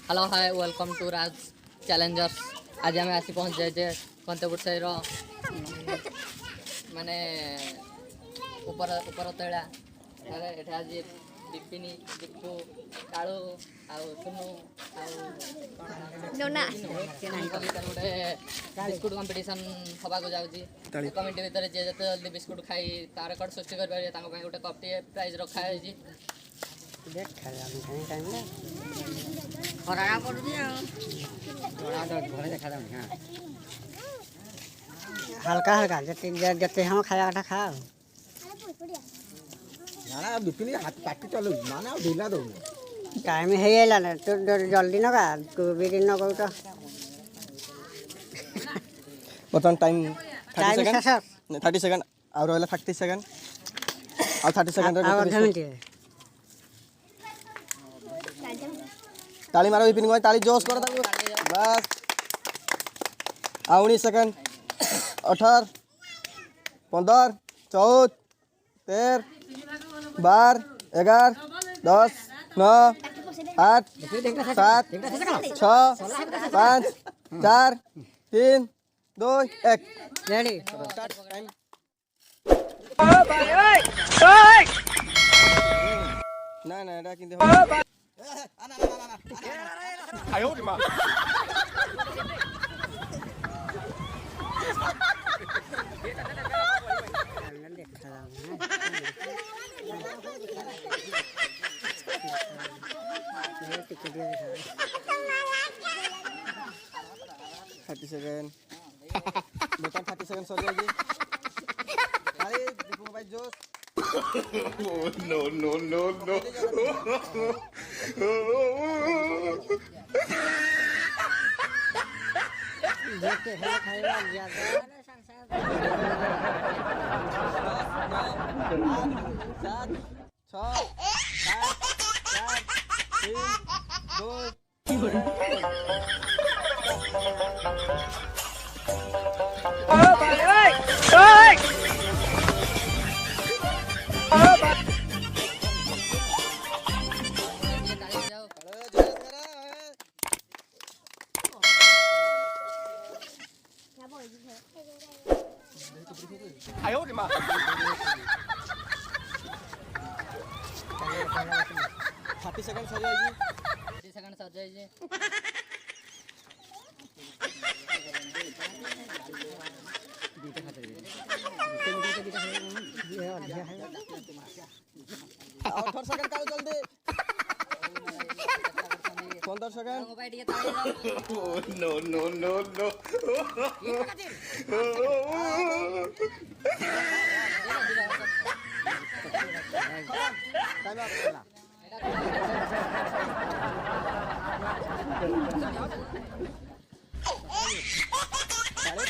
Hello hi welcome to Raj challengers. आज आम आसी पहुँच जाए कंतपुर साईर माने ऊपर ऊपर तैला आज बिपिनी दीपू कालू सुनु गोटे बिस्कुट कंपिटिशन हवा जाऊँगी कमिटी भितर जी जिते जल्दी बिस्कुट खाई तार रेकर्ड सृष्टि कर गोटे कप टे प्राइज रखाई हल्का हल्का जते हम खाया कथा खा ना बिपिनी हाथ पाटी चलो माना ढीला दो टाइम है ना तो जल्दी नका भी न करू तो बर्तमान टाइम टाइम 30 सेकंड और रहला 30 सेकंड और 30 सेकंड आधा मिनट ताली मारो बिपिनी को ताली जोश करो ताको बस 19 सेकंड 18 15 14 13 12 11 10 9 8 7 6 5 4 3 2 1 रेडी टाइम ना ना এটা কিন্তু আয় ওরে মা थर्टी सेकंड बेटा 30 सेकंड सर जाएगी अरे दीपू भाई जोश नो नो नो नो देखते हैं खाएगा ज्यादा सात छः आठ 4 3 哎呦我的妈！30 सेकंड सर जाएगी 30 सेकंड सर जाइए और 18 सेकंड काल जल्दी 15 second no no no no time up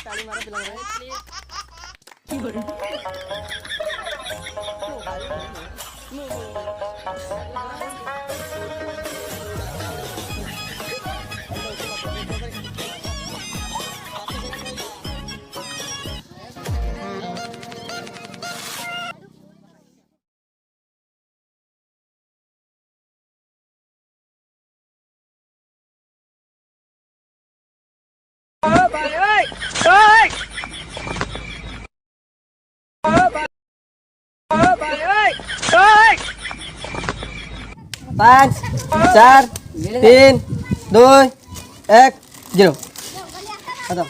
ताली मारो पिला पाँच 4 3 2 1 0 खत्म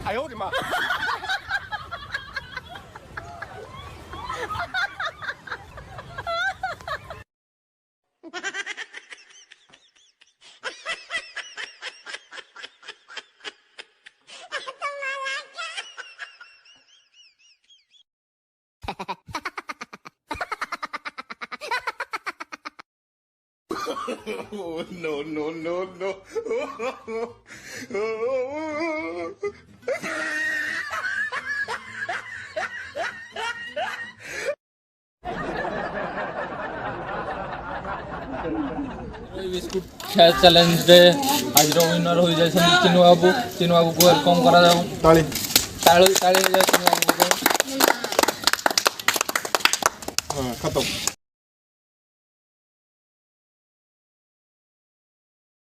哎呦我的妈！Oh no no no no! Biscuit ଖେଳ ଚ୍ୟାଲେଞ୍ଜରେ ଆଜିର ୱିନର ହୋଇଯାଇଛନ୍ତି ଚିନୁ ବାବୁକୁ ୱେଲକମ୍ କରାଯାଉ। ତାଳି ତାଳି ତାଳି ହେଇଯାଉ ଚିନୁ ବାବୁକୁ। ହଁ ଖତମ।